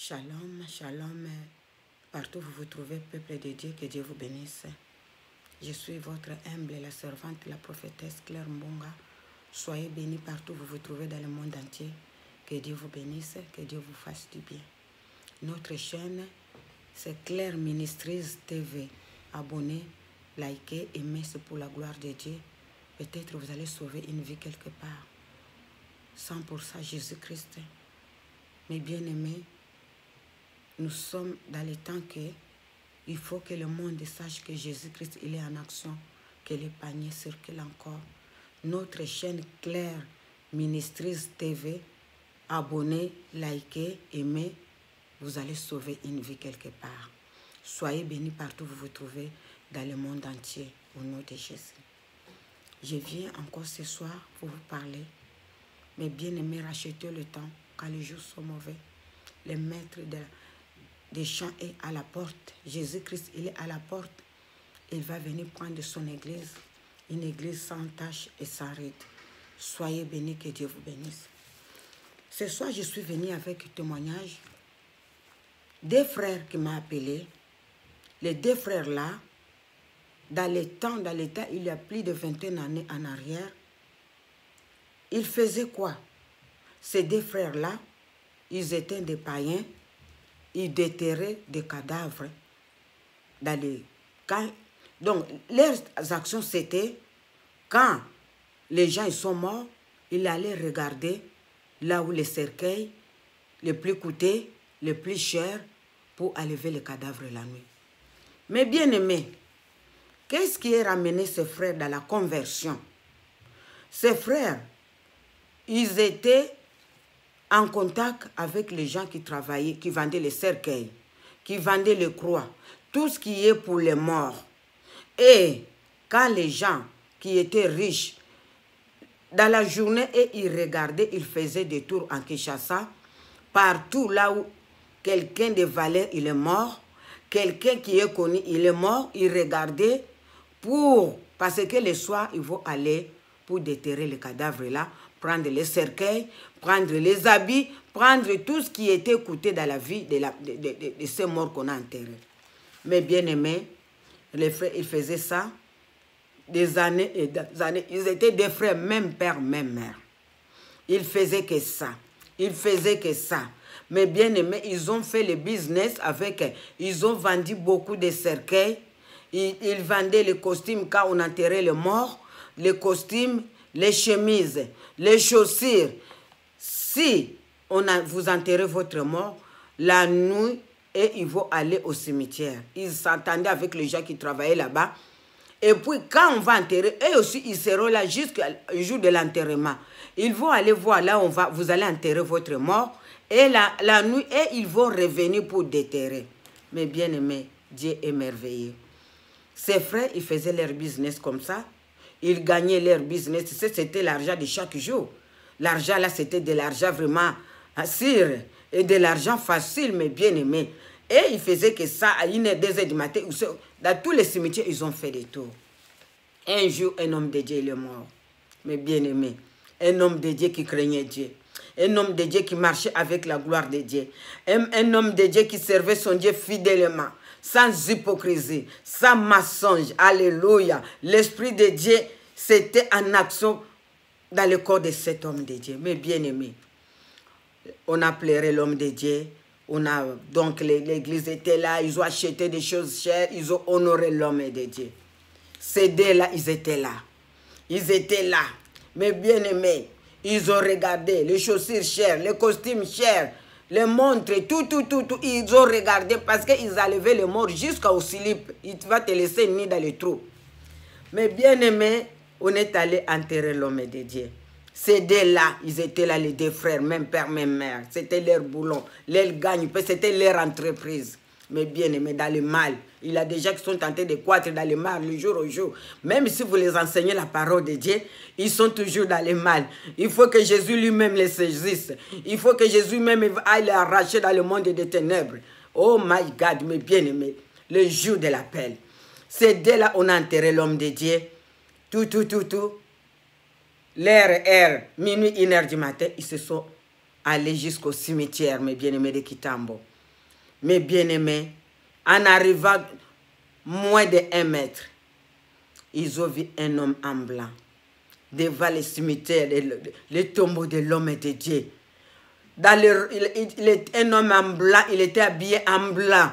Shalom, shalom, partout où vous vous trouvez, peuple de Dieu, que Dieu vous bénisse. Je suis votre humble, la servante, la prophétesse Claire Mbonga. Soyez bénis partout où vous vous trouvez dans le monde entier. Que Dieu vous bénisse, que Dieu vous fasse du bien. Notre chaîne, c'est Claire Ministries TV. Abonnez, likez, aimez, c'est pour la gloire de Dieu. Peut-être vous allez sauver une vie quelque part. 100% Jésus-Christ. Mes bien-aimés, nous sommes dans le temps que il faut que le monde sache que Jésus-Christ il est en action, que les paniers circulent encore. Notre chaîne Claire Ministries TV, abonnez, likez, aimez, vous allez sauver une vie quelque part. Soyez bénis partout où vous vous trouvez dans le monde entier, au nom de Jésus. Je viens encore ce soir pour vous parler. Mes bien-aimés, rachetez le temps quand les jours sont mauvais. Le maître des champs est à la porte. Jésus-Christ, il est à la porte. Il va venir prendre son église. Une église sans tache et sans ride. Soyez bénis, que Dieu vous bénisse. Ce soir, je suis venu avec un témoignage. Des frères qui m'ont appelé. Les deux frères-là, dans l'état, il y a plus de 21 années en arrière, ils faisaient quoi? Ces deux frères-là, ils étaient des païens, ils déterraient des cadavres dans les camps. Donc, leurs actions, c'était quand les gens ils sont morts, ils allaient regarder là où les cercueils, les plus coûteux, les plus chers, pour enlever les cadavres la nuit. Mais bien aimés, qu'est-ce qui a ramené ces frères dans la conversion? Ces frères, ils étaient en contact avec les gens qui travaillaient, qui vendaient les cercueils, qui vendaient les croix, tout ce qui est pour les morts. Et quand les gens qui étaient riches, dans la journée, et ils regardaient, ils faisaient des tours en Kinshasa, partout là où quelqu'un de valeur il est mort, quelqu'un qui est connu il est mort, ils regardaient parce que le soir, ils vont aller pour déterrer les cadavres là, prendre les cercueils, prendre les habits, prendre tout ce qui était coûté dans la vie de ces morts qu'on a enterrés. Mais bien aimés, les frères, ils faisaient ça des années et des années. Ils étaient des frères, même père, même mère. Ils faisaient que ça. Ils faisaient que ça. Mais bien aimés, ils ont fait le business avec, ils ont vendu beaucoup de cercueils. Ils vendaient les costumes quand on enterrait les morts, les costumes, les chemises, les chaussures. Si vous enterrez votre mort, la nuit, et ils vont aller au cimetière. Ils s'entendaient avec les gens qui travaillaient là-bas. Et puis, quand on va enterrer, eux aussi, ils seront là jusqu'au jour de l'enterrement. Ils vont aller voir là où vous allez enterrer votre mort. Et la nuit, et ils vont revenir pour déterrer. Mais bien aimé, Dieu est merveilleux. Ces frères, ils faisaient leur business comme ça. Ils gagnaient leur business. C'était l'argent de chaque jour. L'argent là, c'était de l'argent vraiment sûr. Et de l'argent facile, mais bien aimé. Et ils faisaient que ça à 1h, 2h du matin. Dans tous les cimetières, ils ont fait des tours. Un jour, un homme de Dieu, il est mort. Mais bien aimé. Un homme de Dieu qui craignait Dieu. Un homme de Dieu qui marchait avec la gloire de Dieu. Un homme de Dieu qui servait son Dieu fidèlement. Sans hypocrisie, sans mensonge. Alléluia. L'Esprit de Dieu, c'était en action dans le corps de cet homme de Dieu. Mais bien aimé, on a pleuré l'homme de Dieu. Donc l'église était là. Ils ont acheté des choses chères. Ils ont honoré l'homme de Dieu. Ces deux-là, ils étaient là. Ils étaient là. Mais bien aimé, ils ont regardé les chaussures chères, les costumes chers, les montres, tout. Ils ont regardé parce qu'ils enlevaient les morts jusqu'au slip. Il va te laisser ni dans le trou. Mais bien aimé, on est allé enterrer l'homme de Dieu. Ces deux-là, ils étaient là, les deux frères, même père, même mère. C'était leur boulot, leur gagne, c'était leur entreprise. Mais bien aimé, dans le mal, il y a des gens qui sont tentés de croître dans le mal le jour au jour. Même si vous les enseignez la parole de Dieu, ils sont toujours dans le mal. Il faut que Jésus lui-même les saisisse. Il faut que Jésus même aille les arracher dans le monde des ténèbres. Oh my God, mes bien-aimés, le jour de l'appel. Ces deux-là, on a enterré l'homme de Dieu. Tout. Minuit, 1h du matin, ils se sont allés jusqu'au cimetière, mes bien-aimés de Kitambo. Mes bien-aimés, en arrivant moins de 1 mètre, ils ont vu un homme en blanc. Devant les cimetières, les tombeaux de l'homme et de Dieu. Il est un homme en blanc, il était habillé en blanc.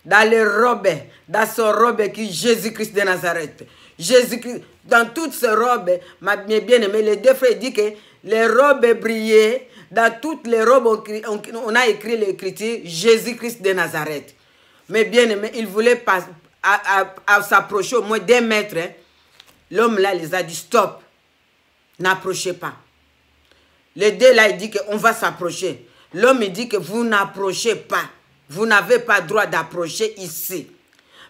Dans les robes, dans son robe qui est Jésus-Christ de Nazareth. Jésus-Christ, dans toutes ces robes, mes bien-aimés, les deux frères disent que les robes brillaient. Dans toutes les robes, on a écrit l'écriture Jésus-Christ de Nazareth. Mais bien aimé, il voulait pas s'approcher au moins d'1 mètre. Hein. L'homme là les a dit stop, n'approchez pas. Les deux là, il dit qu'on va s'approcher. L'homme il dit que vous n'approchez pas. Vous n'avez pas droit d'approcher ici.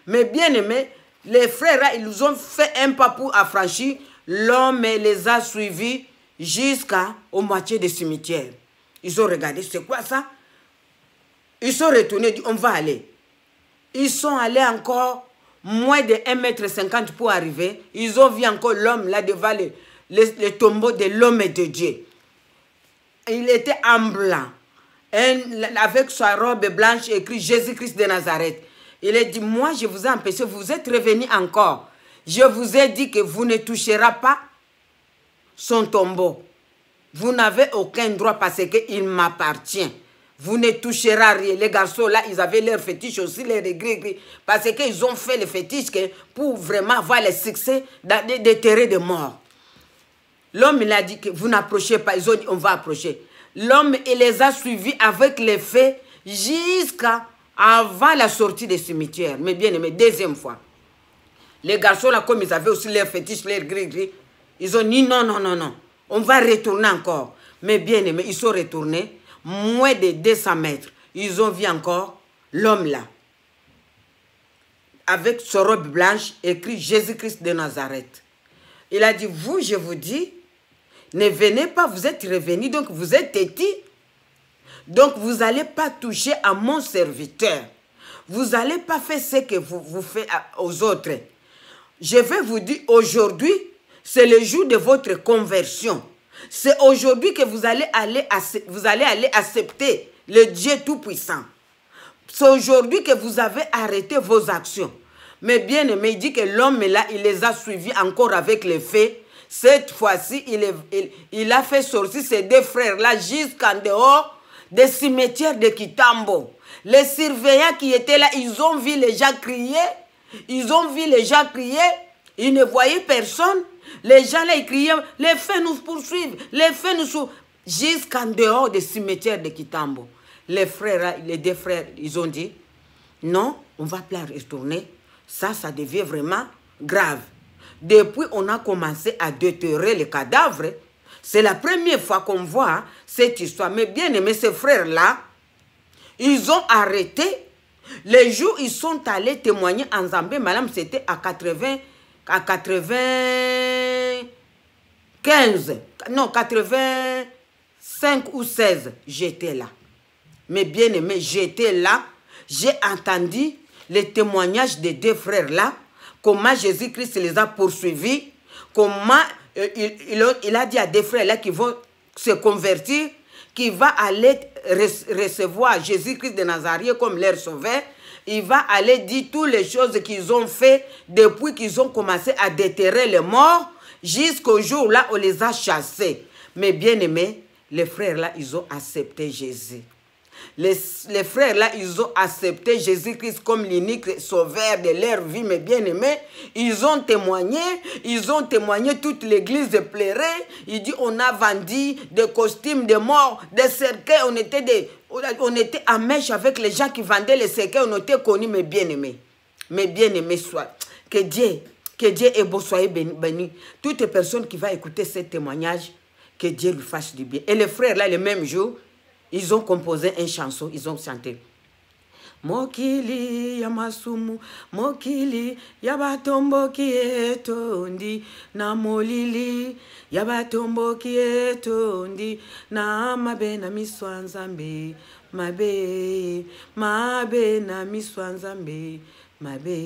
Mais bien aimé, les frères là, ils nous ont fait un pas pour affranchir. L'homme les a suivis jusqu'au moitié du cimetière. Ils ont regardé, c'est quoi ça? Ils sont retournés, dit, on va aller. Ils sont allés encore moins de 1,50 m pour arriver. Ils ont vu encore l'homme là devant le tombeau de l'homme et de Dieu. Il était en blanc, avec sa robe blanche écrit Jésus-Christ de Nazareth. Il a dit, moi je vous ai empêché, vous êtes revenus encore. Je vous ai dit que vous ne toucherez pas son tombeau. Vous n'avez aucun droit parce qu'il m'appartient. Vous ne toucherez rien. Les garçons là, ils avaient leur fétiche aussi, les gris-gris. Parce qu'ils ont fait le fétiche pour vraiment avoir le succès des terrains de mort. L'homme, il a dit que vous n'approchez pas. Ils ont dit, on va approcher. L'homme, il les a suivis avec les faits jusqu'à avant la sortie des cimetières. Mais bien aimé, deuxième fois. Les garçons là, comme ils avaient aussi leur fétiche, leur gris-gris, ils ont dit non, non, non, non. On va retourner encore. Mais bien aimé, ils sont retournés moins de 200 mètres. Ils ont vu encore l'homme là. Avec sa robe blanche, écrit Jésus-Christ de Nazareth. Il a dit, vous, je vous dis, ne venez pas, vous êtes revenus, donc vous êtes têtus. Donc vous n'allez pas toucher à mon serviteur. Vous n'allez pas faire ce que vous faites aux autres. Je vais vous dire, aujourd'hui, c'est le jour de votre conversion. C'est aujourd'hui que vous allez aller accepter le Dieu Tout-Puissant. C'est aujourd'hui que vous avez arrêté vos actions. Mais bien aimé, il dit que l'homme là, il les a suivis encore avec les faits. Cette fois-ci, il a fait sortir ces deux frères-là jusqu'en dehors des cimetières de Kitambo. Les surveillants qui étaient là, ils ont vu les gens crier. Ils ont vu les gens crier. Ils ne voyaient personne. Les gens là, ils criaient, les faits nous poursuivent, les faits nous suivent. Jusqu'en dehors des cimetières de Kitambo. Les frères, les deux frères, ils ont dit, non, on ne va pas retourner. Ça devient vraiment grave. Depuis, on a commencé à déterrer les cadavres. C'est la première fois qu'on voit cette histoire. Mais bien aimé, ces frères-là, ils ont arrêté. Les jours, ils sont allés témoigner en Zambie. Madame, c'était à 95, non, 85 ou 16, j'étais là. Mais bien aimé, j'étais là. J'ai entendu les témoignages des deux frères-là. Comment Jésus-Christ les a poursuivis. Comment il a dit à des frères-là qui vont se convertir, qui va aller recevoir Jésus-Christ de Nazareth comme leur sauveur. Il va aller dire toutes les choses qu'ils ont fait depuis qu'ils ont commencé à déterrer les morts jusqu'au jour là où on les a chassés. Mais bien aimés, les frères là, ils ont accepté Jésus. Les frères là, ils ont accepté Jésus-Christ comme l'unique sauveur de leur vie, mes bien-aimés. Ils ont témoigné, toute l'église pleurait. Il dit, on a vendu des costumes de mort, des cercueils, on était en mèche avec les gens qui vendaient les cercueils, on était connus, mes bien-aimés. Mes bien-aimés, soit que Dieu est beau, soyez bénis. Toute personne qui va écouter ce témoignage, que Dieu lui fasse du bien. Et les frères là, le même jour, ils ont composé une chanson, ils ont chanté. Mokili yamasumu, mokili yabatombo kietondi, na molili yabatombo kietondi, na mabe na miswanzambe, mabe na miswanzambe, mabe.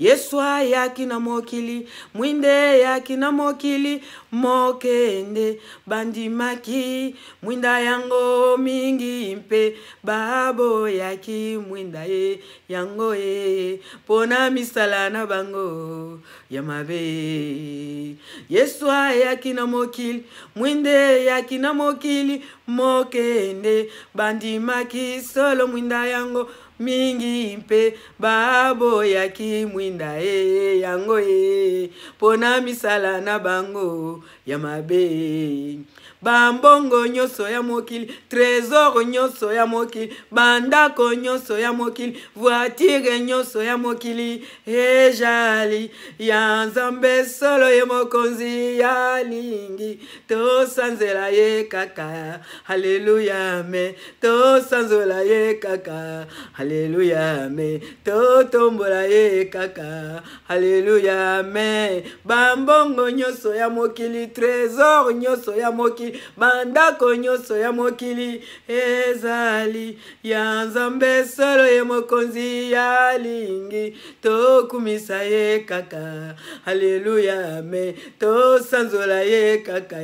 Yeswa yakina mokili, mwinde yakina mokili, mokende bandimaki, mwinda yango mingi mpe, babo yaki mwinda ye, yango ye, pona misala na bango, yamabe. Yeswa yakina mokili, mwinde yakina mokili, mokende bandimaki, solo mwinda yango mingi mpe, babo yaki mwinda e yango e, pona misala na bango yamabe. Bambongo nyoso ya mokili, trésor nyoso ya mokili, bandako nyoso ya mokili, voiture nyoso ya mokili, ejali ya Nzambe solo ye mokonzi ya lingi, to sanzela ye kaka, haleluya me, to sanzola ye kaka, haleluya me, to tombola ye kaka, haleluya me. Bambongo nyoso ya mokili, trésor nyoso ya mokili, bandako nyoso ya mokili, ezali ya Nzambe solo ye mokonzi ya lingi, to kumisa ye kaka, haleluya me, to sanzola ye kaka,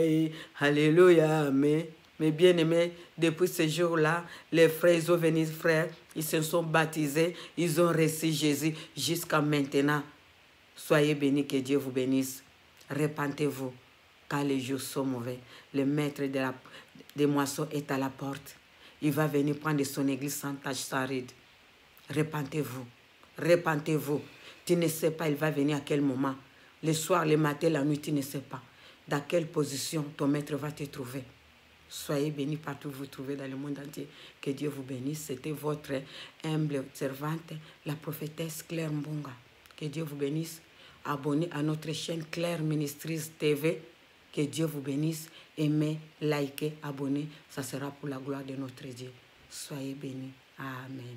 haleluya me. Mes bien-aimés, depuis ce jour-là, les frères, ils ont venu, frères, ils se sont baptisés, ils ont reçu Jésus jusqu'à maintenant. Soyez bénis, que Dieu vous bénisse. Repentez-vous, car les jours sont mauvais. Le maître des moissons est à la porte. Il va venir prendre son église sans tache, sans ride. Repentez-vous, repentez-vous. Tu ne sais pas, il va venir à quel moment. Le soir, le matin, la nuit, tu ne sais pas. Dans quelle position ton maître va te trouver. Soyez bénis partout où vous trouvez dans le monde entier. Que Dieu vous bénisse. C'était votre humble servante, la prophétesse Claire Mbonga. Que Dieu vous bénisse. Abonnez à notre chaîne Claire Ministries TV. Que Dieu vous bénisse. Aimez, likez, abonnez. Ça sera pour la gloire de notre Dieu. Soyez bénis. Amen.